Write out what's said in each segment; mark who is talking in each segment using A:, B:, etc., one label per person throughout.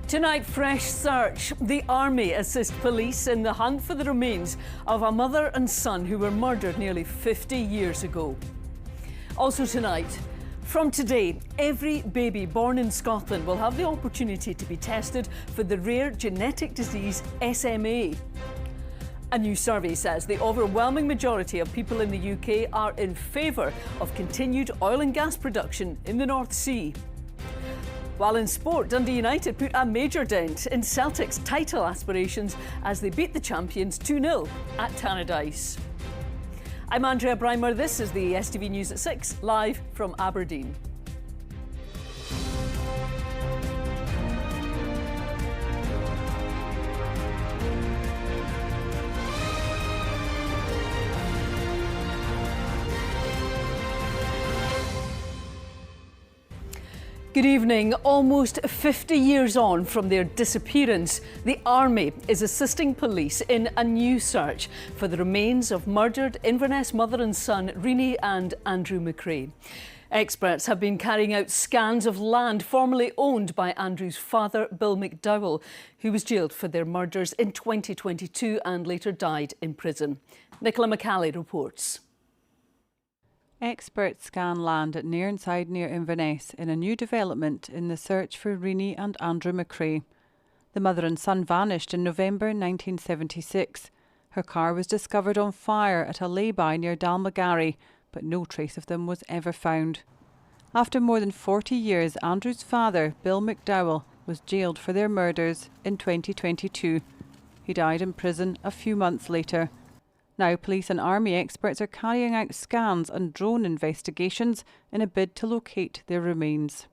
A: Tonight, fresh search. The army assists police in the hunt for the remains of a mother and son who were murdered nearly 50 years ago. Also tonight, from today, every baby born in Scotland will have the opportunity to be tested for the rare genetic disease SMA. A new survey says the overwhelming majority of people in the UK are in favour of continued oil and gas production in the North Sea. While in sport, Dundee United put a major dent in Celtic's title aspirations as they beat the champions 2-0 at Tannadice. I'm Andrea Brymer. This is the STV News at 6, live from Aberdeen. Good evening. Almost 50 years on from their disappearance, the Army is assisting police in a new search for the remains of murdered Inverness mother and son Rini and Andrew McRae. Experts have been carrying out scans of land formerly owned by Andrew's father, Bill McDowell, who was jailed for their murders in 2022 and later died in prison. Nicola McCally reports.
B: Experts scan land at Nairnside near Inverness in a new development in the search for Rini and Andrew McRae. The mother and son vanished in November 1976. Her car was discovered on fire at a lay-by near Dalmagary, but no trace of them was ever found. After more than 40 years, Andrew's father, Bill McDowell, was jailed for their murders in 2022. He died in prison a few months later. Now police and army experts are carrying out scans and drone investigations in a bid to locate their remains.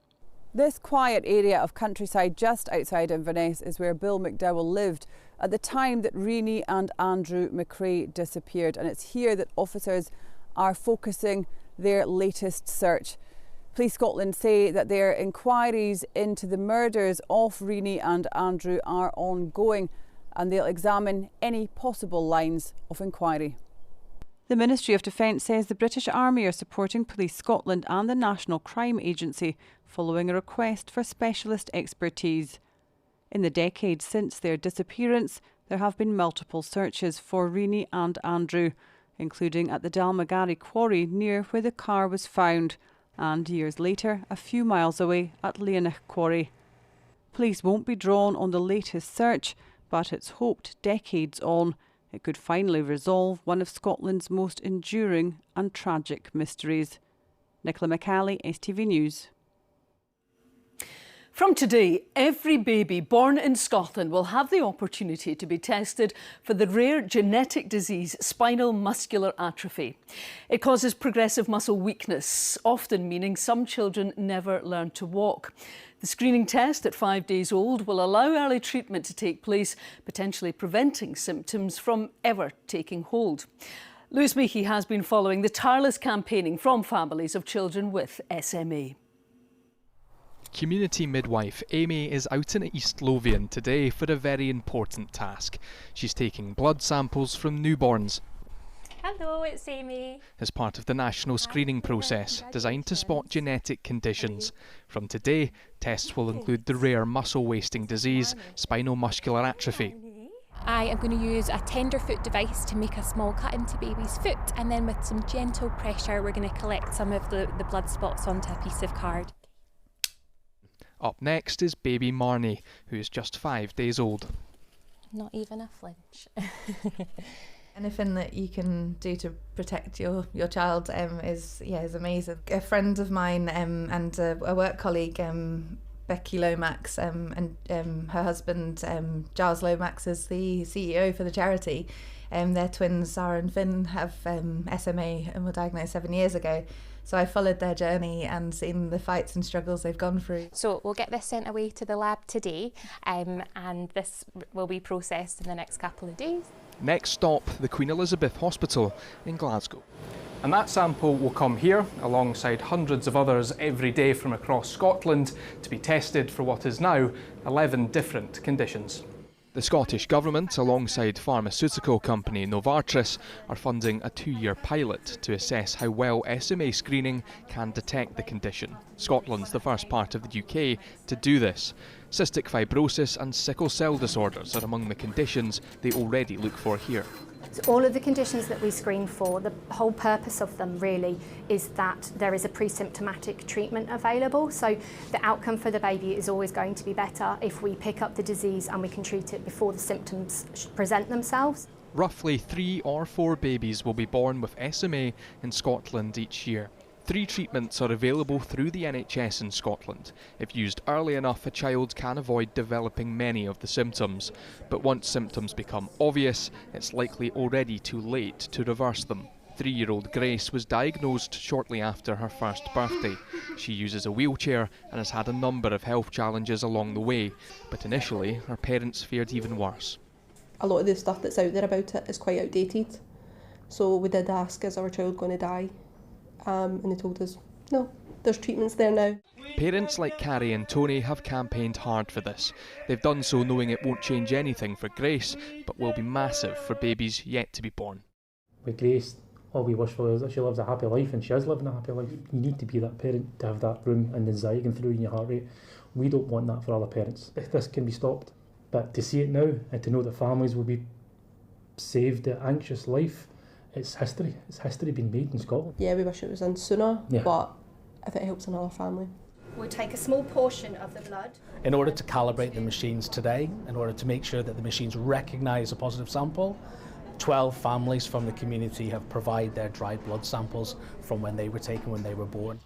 B: This quiet area of countryside just outside Inverness is where Bill McDowell lived at the time that Rini and Andrew McRae disappeared, and it's here that officers are focusing their latest search. Police Scotland say that their inquiries into the murders of Rini and Andrew are ongoing, and they'll examine any possible lines of inquiry. The Ministry of Defence says the British Army are supporting Police Scotland and the National Crime Agency following a request for specialist expertise. In the decades since their disappearance, there have been multiple searches for Rini and Andrew, including at the Dalmagary quarry near where the car was found, and years later a few miles away at Leonich quarry. Police won't be drawn on the latest search, but it's hoped decades on it could finally resolve one of Scotland's most enduring and tragic mysteries. Nicola McCally, STV News.
A: From today, every baby born in Scotland will have the opportunity to be tested for the rare genetic disease spinal muscular atrophy. It causes progressive muscle weakness, often meaning some children never learn to walk. The screening test at 5 days old will allow early treatment to take place, potentially preventing symptoms from ever taking hold. Lewis Meekie has been following the tireless campaigning from families of children with SMA.
C: Community midwife Amy is out in East Lothian today for a very important task. She's taking blood samples from newborns.
D: Hello, it's Amy.
C: As part of the national screening process designed to spot genetic conditions. From today, tests will include the rare muscle wasting disease, spinal muscular atrophy.
D: I am going to use a tenderfoot device to make a small cut into baby's foot, and then with some gentle pressure we're going to collect some of the blood spots onto a piece of card.
C: Up next is baby Marnie, who is just 5 days old.
D: Not even a flinch.
E: Anything that you can do to protect your child is amazing. A friend of mine and a work colleague, Becky Lomax, and her husband Giles Lomax is the CEO for the charity. Their twins Sarah and Finn have SMA and were diagnosed 7 years ago. So I followed their journey and seen the fights and struggles they've gone through.
D: So we'll get this sent away to the lab today, and this will be processed in the next couple of days.
C: Next stop, the Queen Elizabeth Hospital in Glasgow. And that sample will come here, alongside hundreds of others every day from across Scotland, to be tested for what is now 11 different conditions. The Scottish Government, alongside pharmaceutical company Novartis, are funding a 2-year pilot to assess how well SMA screening can detect the condition. Scotland's the first part of the UK to do this. Cystic fibrosis and sickle cell disorders are among the conditions they already look for here.
F: So all of the conditions that we screen for, the whole purpose of them really is that there is a pre-symptomatic treatment available. So the outcome for the baby is always going to be better if we pick up the disease and we can treat it before the symptoms present themselves.
C: Roughly 3 or 4 babies will be born with SMA in Scotland each year. 3 treatments are available through the NHS in Scotland. If used early enough, a child can avoid developing many of the symptoms. But once symptoms become obvious, it's likely already too late to reverse them. 3-year-old Grace was diagnosed shortly after her first birthday. She uses a wheelchair and has had a number of health challenges along the way, but initially her parents feared even worse.
G: A lot of the stuff that's out there about it is quite outdated. So we did ask, is our child going to die? And they told us, no, there's treatments there now.
C: Parents like Carrie and Tony have campaigned hard for this. They've done so knowing it won't change anything for Grace, but will be massive for babies yet to be born.
H: With Grace, all we wish for is that she lives a happy life, and she is living a happy life. You need to be that parent to have that room and anxiety going through in your heart rate. We don't want that for other parents. If this can be stopped, but to see it now and to know that families will be saved an anxious life, it's history. It's history being made in Scotland.
G: Yeah, we wish it was in sooner, but if it helps another family.
F: We'll take a small portion of the blood.
I: In order to calibrate the machines today, in order to make sure that the machines recognise a positive sample, 12 families from the community have provided their dried blood samples from when they were taken when they were born.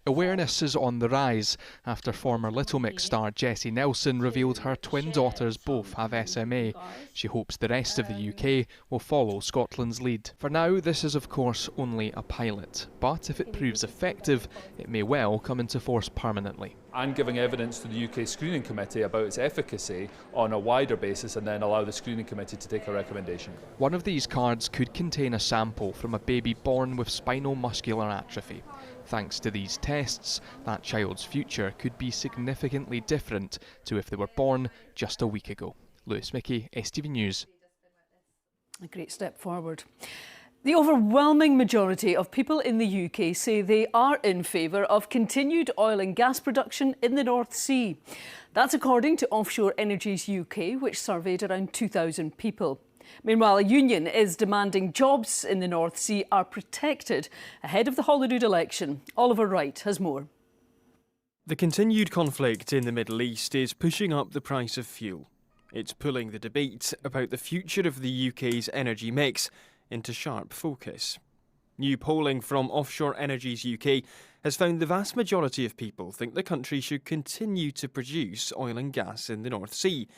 C: Awareness is on the rise after former Little Mix star Jessie Nelson revealed her twin daughters both have SMA. She hopes the rest of the UK will follow Scotland's lead. For now, this is of course only a pilot, but if it proves effective, it may well come into force permanently.
J: And giving evidence to the UK Screening Committee about its efficacy on a wider basis, and then allow the Screening Committee to take a recommendation.
C: One of these cards could contain a sample from a baby born with spinal muscular atrophy. Thanks to these tests, that child's future could be significantly different to if they were born just a week ago. Lewis Mickey, STV News.
A: A great step forward. The overwhelming majority of people in the UK say they are in favour of continued oil and gas production in the North Sea. That's according to Offshore Energies UK, which surveyed around 2,000 people. Meanwhile, a union is demanding jobs in the North Sea are protected ahead of the Holyrood election. Oliver Wright has more.
K: The continued conflict in the Middle East is pushing up the price of fuel. It's pulling the debate about the future of the UK's energy mix into sharp focus. New polling from Offshore Energies UK has found the vast majority of people think the country should continue to produce oil and gas in the North Sea.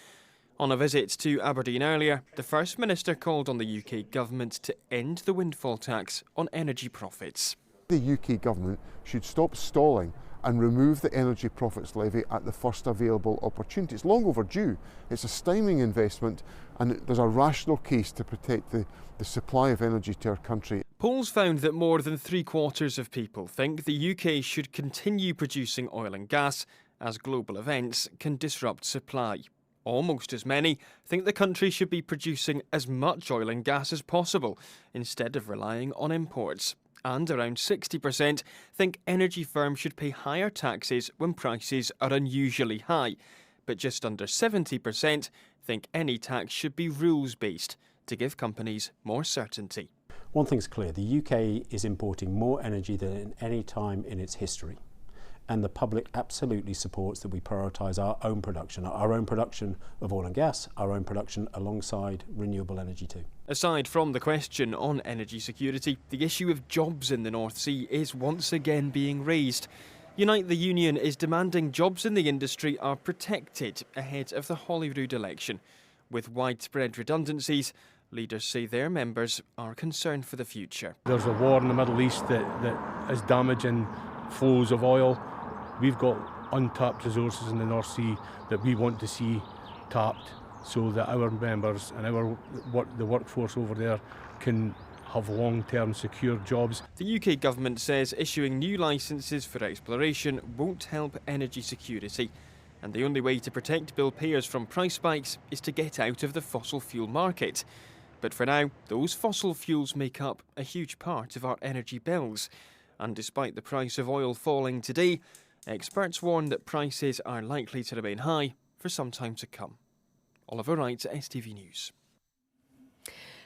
K: On a visit to Aberdeen earlier, the First Minister called on the UK government to end the windfall tax on energy profits.
L: The UK government should stop stalling and remove the energy profits levy at the first available opportunity. It's long overdue. It's a stymieing investment, and there's a rational case to protect the supply of energy to our country.
K: Polls found that more than 3/4 of people think the UK should continue producing oil and gas as global events can disrupt supply. Almost as many think the country should be producing as much oil and gas as possible instead of relying on imports. And around 60% think energy firms should pay higher taxes when prices are unusually high. But just under 70% think any tax should be rules-based to give companies more certainty.
M: One thing's clear, the UK is importing more energy than at any time in its history. And the public absolutely supports that we prioritise our own production of oil and gas, our own production alongside renewable energy too.
K: Aside from the question on energy security, the issue of jobs in the North Sea is once again being raised. Unite the Union is demanding jobs in the industry are protected ahead of the Holyrood election. With widespread redundancies, leaders say their members are concerned for the future.
N: There's a war in the Middle East that is damaging flows of oil. We've got untapped resources in the North Sea that we want to see tapped so that our members and the workforce over there can have long-term secure jobs.
K: The UK government says issuing new licences for exploration won't help energy security, and the only way to protect bill payers from price spikes is to get out of the fossil fuel market. But for now, those fossil fuels make up a huge part of our energy bills. And despite the price of oil falling today, Experts warn that prices are likely to remain high for some time to come. Oliver Wright, STV News.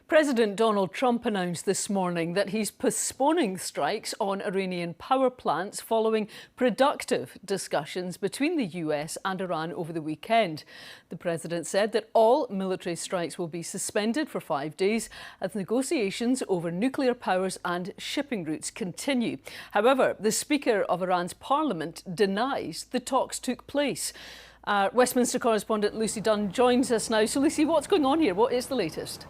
A: President Donald Trump announced this morning that he's postponing strikes on Iranian power plants following productive discussions between the US and Iran over the weekend. The president said that all military strikes will be suspended for 5 days as negotiations over nuclear powers and shipping routes continue. However, the Speaker of Iran's parliament denies the talks took place. Westminster correspondent Lucy Dunn joins us now. So Lucy, what's going on here? What is the latest?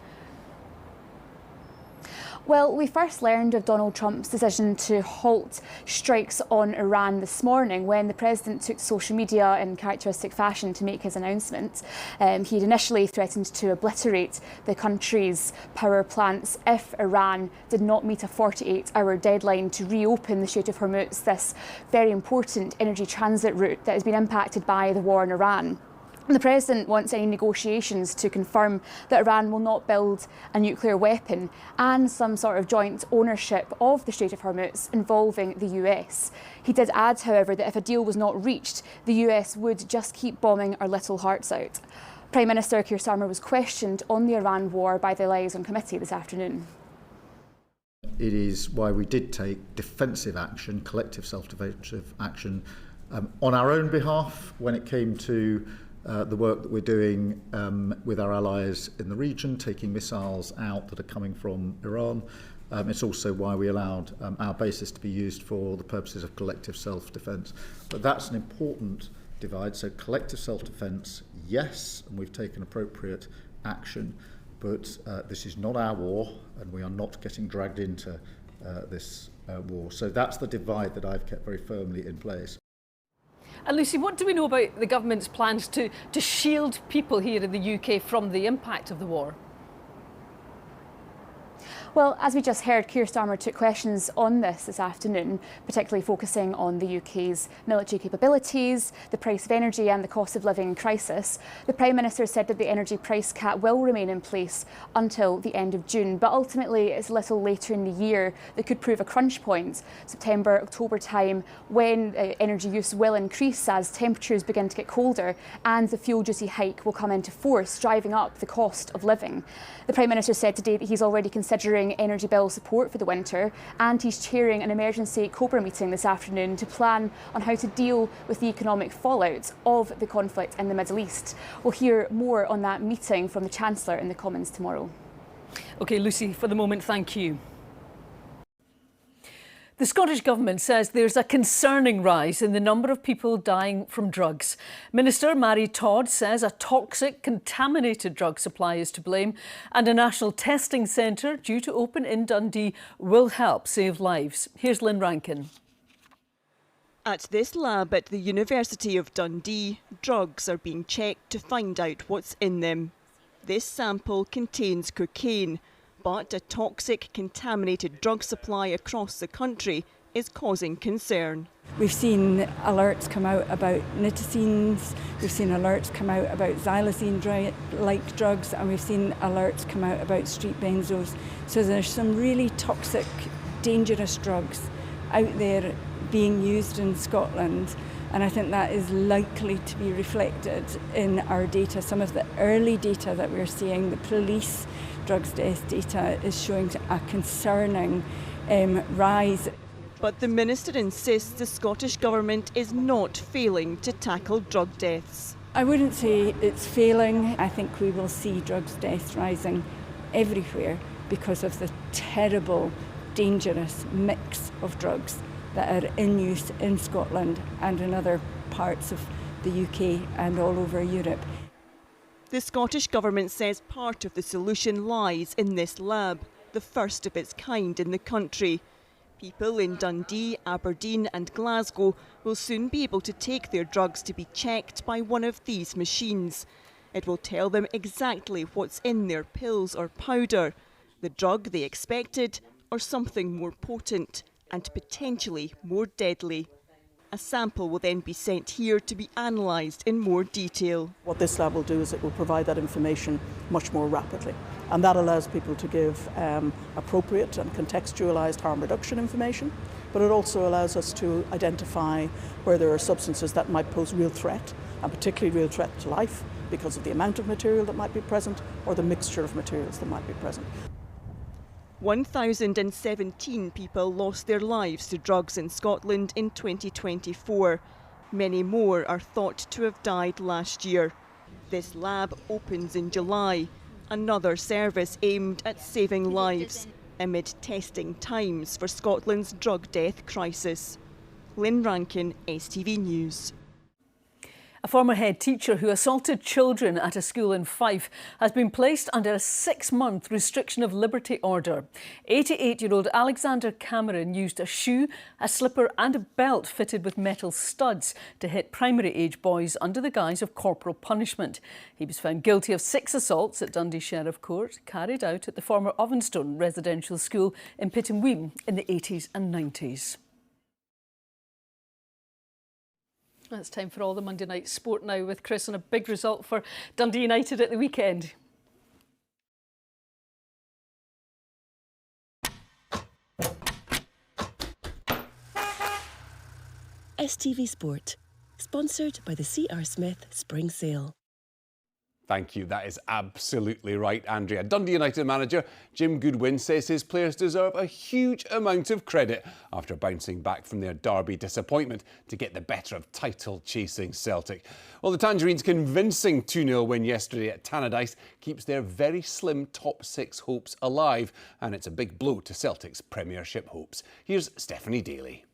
O: Well, we first learned of Donald Trump's decision to halt strikes on Iran this morning when the president took to social media in characteristic fashion to make his announcement. He'd initially threatened to obliterate the country's power plants if Iran did not meet a 48-hour deadline to reopen the Strait of Hormuz, this very important energy transit route that has been impacted by the war in Iran. The president wants any negotiations to confirm that Iran will not build a nuclear weapon and some sort of joint ownership of the Strait of Hormuz involving the US. He did add, however, that if a deal was not reached, the US would just keep bombing our little hearts out. Prime Minister Keir Starmer was questioned on the Iran war by the Liaison Committee this afternoon.
P: It is why we did take defensive action, collective self-defensive action, on our own behalf when it came to the work that we're doing with our allies in the region, taking missiles out that are coming from Iran. It's also why we allowed our bases to be used for the purposes of collective self-defence. But that's an important divide. So collective self-defence, yes, and we've taken appropriate action, but this is not our war, and we are not getting dragged into this war. So that's the divide that I've kept very firmly in place.
A: And Lucy, what do we know about the government's plans to shield people here in the UK from the impact of the war?
O: Well, as we just heard, Keir Starmer took questions on this afternoon, particularly focusing on the UK's military capabilities, the price of energy and the cost of living crisis. The Prime Minister said that the energy price cap will remain in place until the end of June, but ultimately it's a little later in the year that could prove a crunch point, September, October time, when energy use will increase as temperatures begin to get colder and the fuel duty hike will come into force, driving up the cost of living. The Prime Minister said today that he's already considering energy bill support for the winter, and he's chairing an emergency COBRA meeting this afternoon to plan on how to deal with the economic fallout of the conflict in the Middle East. We'll hear more on that meeting from the Chancellor in the Commons tomorrow.
A: OK, Lucy, for the moment, thank you. The Scottish Government says there's a concerning rise in the number of people dying from drugs. Minister Mary Todd says a toxic, contaminated drug supply is to blame, and a national testing centre due to open in Dundee will help save lives. Here's Lynn Rankin.
Q: At this lab at the University of Dundee, drugs are being checked to find out what's in them. This sample contains cocaine, but a toxic, contaminated drug supply across the country is causing concern.
R: We've seen alerts come out about nitazines, we've seen alerts come out about xylazine-like drugs, and we've seen alerts come out about street benzos. So there's some really toxic, dangerous drugs out there being used in Scotland, and I think that is likely to be reflected in our data. Some of the early data that we're seeing, the police drugs death data, is showing a concerning rise.
Q: But the Minister insists the Scottish Government is not failing to tackle drug deaths.
R: I wouldn't say it's failing. I think we will see drugs deaths rising everywhere because of the terrible, dangerous mix of drugs that are in use in Scotland and in other parts of the UK and all over Europe.
Q: The Scottish Government says part of the solution lies in this lab, the first of its kind in the country. People in Dundee, Aberdeen and Glasgow will soon be able to take their drugs to be checked by one of these machines. It will tell them exactly what's in their pills or powder, the drug they expected or something more potent and potentially more deadly. A sample will then be sent here to be analysed in more detail.
S: What this lab will do is it will provide that information much more rapidly, and that allows people to give appropriate and contextualised harm reduction information, but it also allows us to identify where there are substances that might pose real threat, and particularly real threat to life because of the amount of material that might be present or the mixture of materials that might be present.
Q: 1,017 people lost their lives to drugs in Scotland in 2024. Many more are thought to have died last year. This lab opens in July, another service aimed at saving lives amid testing times for Scotland's drug death crisis. Lynn Rankin, STV News.
A: A former head teacher who assaulted children at a school in Fife has been placed under a 6-month restriction of liberty order. 88-year-old Alexander Cameron used a shoe, a slipper and a belt fitted with metal studs to hit primary-age boys under the guise of corporal punishment. He was found guilty of 6 assaults at Dundee Sheriff Court, carried out at the former Ovenstone residential school in Pittenweem in the 80s and 90s. It's time for all the Monday night sport now with Chris on a big result for Dundee United at the weekend.
T: STV Sport, sponsored by the C.R. Smith Spring Sale.
U: Thank you. That is absolutely right, Andrea. Dundee United manager Jim Goodwin says his players deserve a huge amount of credit after bouncing back from their derby disappointment to get the better of title-chasing Celtic. Well, the Tangerines' convincing 2-0 win yesterday at Tannadice keeps their very slim top 6 hopes alive, and it's a big blow to Celtic's premiership hopes. Here's Stephanie Daly.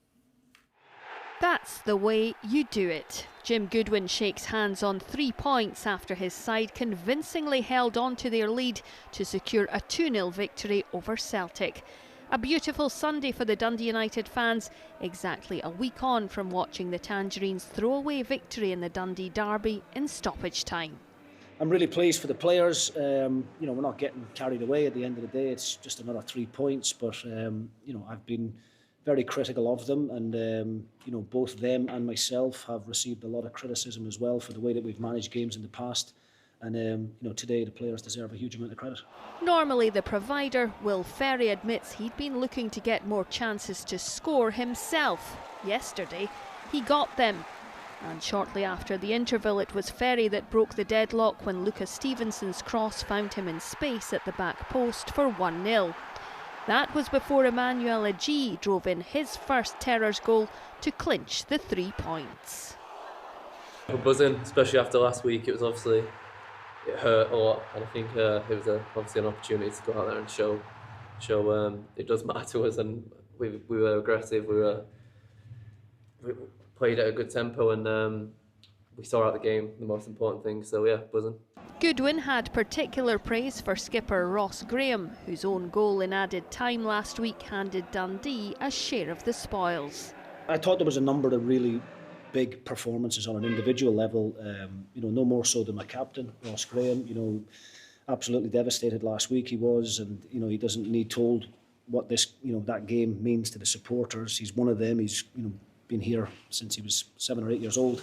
V: That's the way you do it. Jim Goodwin shakes hands on 3 points after his side convincingly held on to their lead to secure a 2-0 victory over Celtic. A beautiful Sunday for the Dundee United fans, exactly a week on from watching the Tangerines throw away victory in the Dundee derby in stoppage time.
W: I'm really pleased for the players. We're not getting carried away at the end of the day. It's just another 3 points, but I've been very critical of them, and both them and myself have received a lot of criticism as well for the way that we've managed games in the past. And today the players deserve a huge amount of credit.
V: Normally the provider, Will Ferry, admits he'd been looking to get more chances to score himself. Yesterday he got them, and shortly after the interval it was Ferry that broke the deadlock when Lucas Stevenson's cross found him in space at the back post for 1-0. That was before Emmanuel Aji drove in his first Terrors goal to clinch the 3 points.
X: We're buzzing, especially after last week. It hurt a lot, and I think it was obviously an opportunity to go out there and show it does matter to us, and we were aggressive. We played at a good tempo, and we saw out the game, the most important thing. So yeah, buzzing.
V: Goodwin had particular praise for skipper Ross Graham, whose own goal in added time last week handed Dundee a share of the spoils.
W: I thought there was a number of really big performances on an individual level, no more so than my captain, Ross Graham. Absolutely devastated last week he was, and he doesn't need told what that game means to the supporters. He's one of them. He's been here since he was 7 or 8 years old.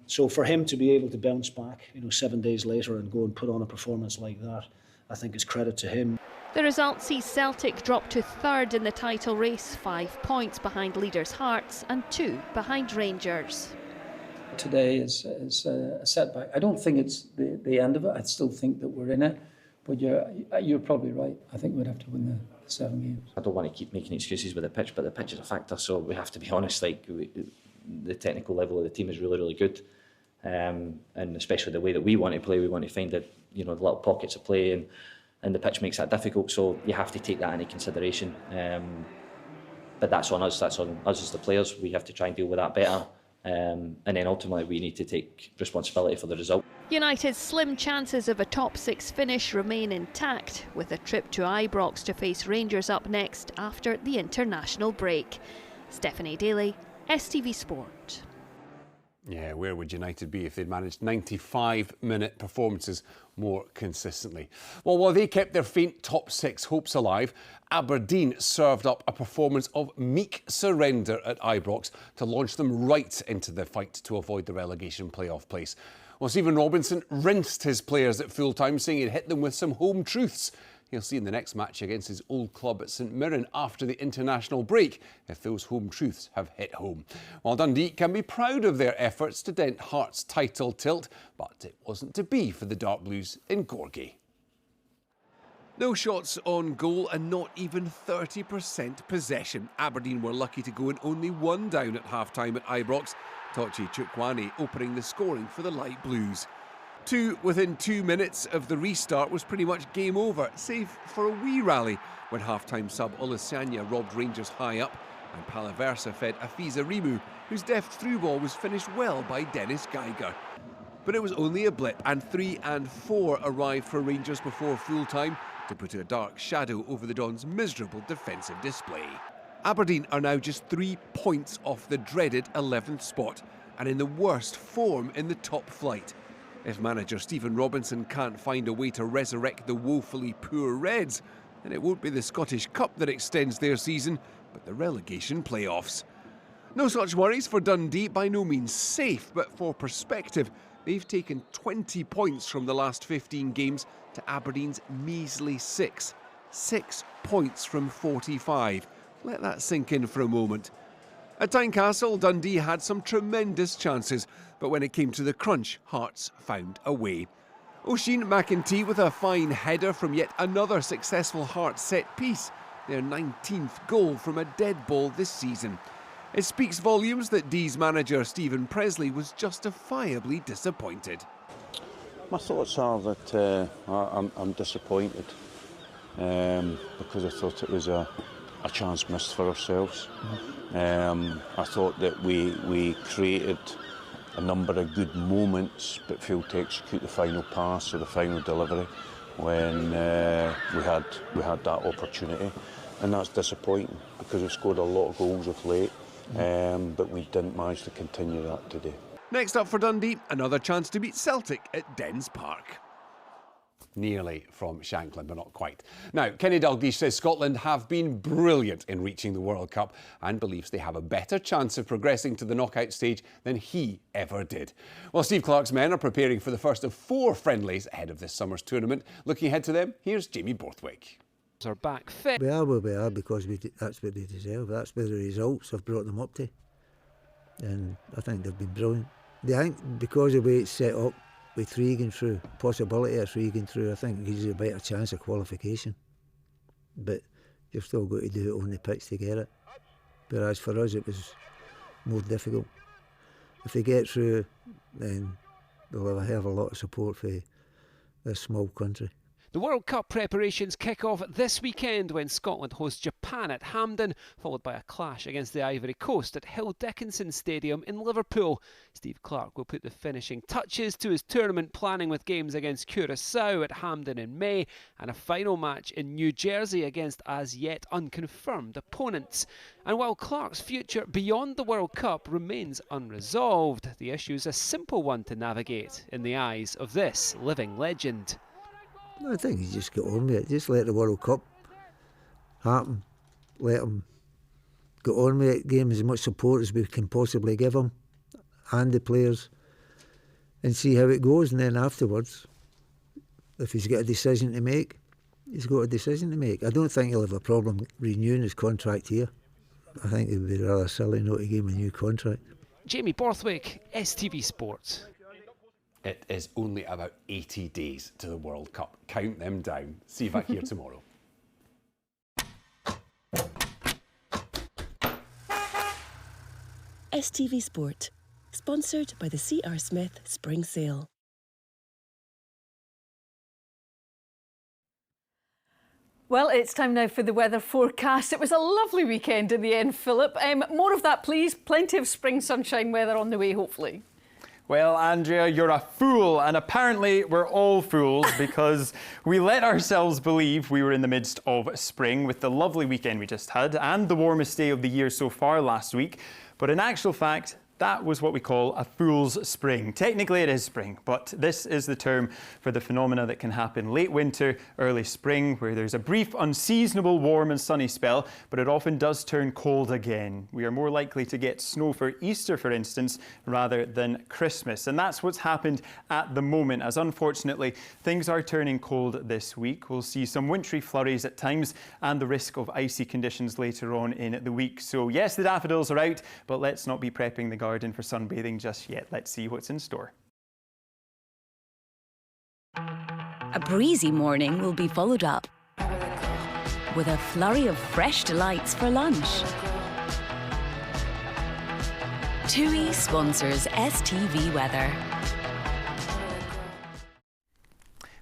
W: So for him to be able to bounce back, 7 days later and go and put on a performance like that, I think is credit to him.
V: The result sees Celtic drop to 3rd in the title race, 5 points behind leaders Hearts and 2 behind Rangers.
Y: Today is a setback. I don't think it's the end of it. I still think that we're in it, but you're probably right. I think we'd have to win the 7 games.
Z: I don't want to keep making excuses with the pitch, but the pitch is a factor, so we have to be honest. The technical level of the team is really, really good, and especially the way that we want to play. We want to find the little pockets of play, and the pitch makes that difficult. So you have to take that into consideration. But that's on us. That's on us as the players. We have to try and deal with that better, and then ultimately we need to take responsibility for the result.
V: United's slim chances of a top 6 finish remain intact, with a trip to Ibrox to face Rangers up next after the international break. Stephanie Daly, STV Sport.
U: Yeah, where would United be if they'd managed 95-minute performances more consistently? Well, while they kept their faint top 6 hopes alive, Aberdeen served up a performance of meek surrender at Ibrox to launch them right into the fight to avoid the relegation playoff place. Well, Stephen Robinson rinsed his players at full-time, saying he'd hit them with some home truths He'll see in the next match against his old club at St Mirren after the international break, if those home truths have hit home. While Dundee can be proud of their efforts to dent Hearts' title tilt, but it wasn't to be for the Dark Blues in Gorgie. No shots on goal and not even 30% possession. Aberdeen were lucky to go in only one down at half-time at Ibrox. Tochi Chukwueze opening the scoring for the Light Blues. Two within 2 minutes of the restart was pretty much game over, save for a wee rally when half-time sub Olusanya robbed Rangers high up and Palaversa fed Afiza Rimu, whose deft through ball was finished well by Dennis Geiger. But it was only a blip, and 3 and 4 arrived for Rangers before full-time to put a dark shadow over the Dons' miserable defensive display. Aberdeen are now just 3 points off the dreaded 11th spot and in the worst form in the top flight. If manager Stephen Robinson can't find a way to resurrect the woefully poor Reds, then it won't be the Scottish Cup that extends their season, but the relegation playoffs. No such worries for Dundee, by no means safe, but for perspective, they've taken 20 points from the last 15 games to Aberdeen's measly 6. 6 points from 45. Let that sink in for a moment. At Tynecastle, Dundee had some tremendous chances, but when it came to the crunch, Hearts found a way. Oisin McEntee with a fine header from yet another successful Hearts set piece, their 19th goal from a dead ball this season. It speaks volumes that D's manager Stephen Presley was justifiably disappointed.
B: My thoughts are that I'm disappointed because I thought it was a chance missed for ourselves. I thought that we created a number of good moments but failed to execute the final pass or the final delivery when we had that opportunity, and that's disappointing because we've scored a lot of goals of late. But we didn't manage to continue that today.
U: Next up for Dundee, another chance to beat Celtic at Dens Park. Nearly from Shanklin, but not quite. Now, Kenny Dalglish says Scotland have been brilliant in reaching the World Cup and believes they have a better chance of progressing to the knockout stage than he ever did. While Steve Clarke's men are preparing for the first of 4 friendlies ahead of this summer's tournament, looking ahead to them, here's Jamie Borthwick.
D: Are back fit.
E: We are where we are because that's what they deserve. That's where the results have brought them up to, and I think they've been brilliant. I think because of the way it's set up with 3 going through, possibility of 3 going through, I think it gives you a better chance of qualification. But you've still got to do it on the pitch to get it. Whereas for us it was more difficult. If they get through, then they'll have a hell of a lot of support for this small country.
D: The World Cup preparations kick off this weekend when Scotland hosts Japan at Hampden, followed by a clash against the Ivory Coast at Hill Dickinson Stadium in Liverpool. Steve Clarke will put the finishing touches to his tournament planning with games against Curaçao at Hampden in May and a final match in New Jersey against as yet unconfirmed opponents. And while Clarke's future beyond the World Cup remains unresolved, the issue is a simple one to navigate in the eyes of this living legend.
E: I think you just get on with it. Just let the World Cup happen. Let them get on with it. Give them as much support as we can possibly give them and the players, and see how it goes. And then afterwards, if he's got a decision to make, he's got a decision to make. I don't think he'll have a problem renewing his contract here. I think it would be rather silly not to give him a new contract.
D: Jamie Borthwick, STV Sport.
U: It is only about 80 days to the World Cup. Count them down. See you back here tomorrow.
T: STV Sport, sponsored by the C.R. Smith Spring Sale.
A: Well, it's time now for the weather forecast. It was a lovely weekend in the end, Philip. More of that, please. Plenty of spring sunshine weather on the way, hopefully.
F: Well, Andrea, you're a fool, and apparently we're all fools because we let ourselves believe we were in the midst of spring with the lovely weekend we just had and the warmest day of the year so far last week. But in actual fact, That was what we call a fool's spring. Technically it is spring, but this is the term for the phenomena that can happen late winter, early spring, where there's a brief, unseasonable warm and sunny spell, but it often does turn cold again. We are more likely to get snow for Easter, for instance, rather than Christmas. And that's what's happened at the moment, as unfortunately things are turning cold this week. We'll see some wintry flurries at times and the risk of icy conditions later on in the week. So yes, the daffodils are out, but let's not be prepping the garden for sunbathing just yet. Let's see what's in store.
C: A breezy morning will be followed up with a flurry of fresh delights for lunch. TUI sponsors STV Weather.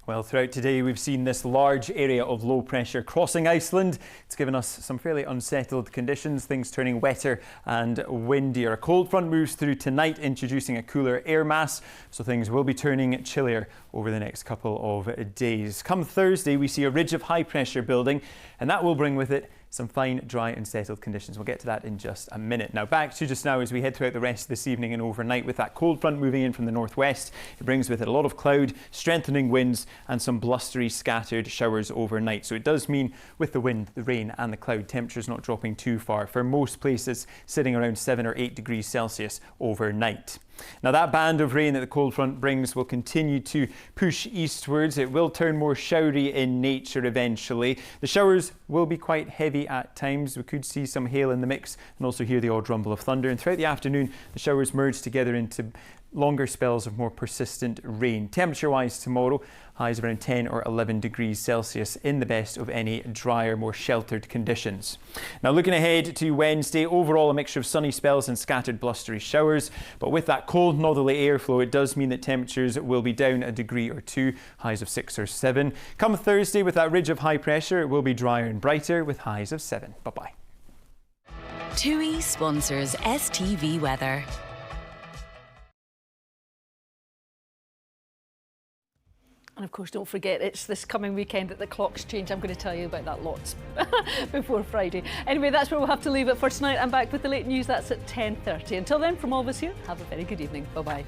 F: Well, throughout today we've seen this large area of low pressure crossing Iceland. It's given us some fairly unsettled conditions, things turning wetter and windier. A cold front moves through tonight, introducing a cooler air mass, so things will be turning chillier over the next couple of days. Come Thursday, we see a ridge of high pressure building, and that will bring with it some fine, dry and settled conditions. We'll get to that in just a minute. Now back to just now as we head throughout the rest of this evening and overnight with that cold front moving in from the northwest. It brings with it a lot of cloud, strengthening winds and some blustery scattered showers overnight. So it does mean with the wind, the rain and the cloud, temperatures not dropping too far. For most places sitting around 7 or 8 degrees Celsius overnight. Now that band of rain that the cold front brings will continue to push eastwards. It will turn more showery in nature eventually. The showers will be quite heavy at times. We could see some hail in the mix and also hear the odd rumble of thunder. And throughout the afternoon, the showers merge together into longer spells of more persistent rain. Temperature-wise tomorrow, highs around 10 or 11 degrees Celsius in the best of any drier, more sheltered conditions. Now looking ahead to Wednesday, overall a mixture of sunny spells and scattered blustery showers. But with that cold northerly airflow, it does mean that temperatures will be down a degree or two, highs of 6 or 7. Come Thursday, with that ridge of high pressure, it will be drier and brighter with highs of 7. Bye-bye.
C: TUI sponsors STV Weather.
A: And of course, don't forget, it's this coming weekend that the clocks change. I'm going to tell you about that lots before Friday. Anyway, that's where we'll have to leave it for tonight. I'm back with the late news. That's at 10:30. Until then, from all of us here, have a very good evening. Bye-bye.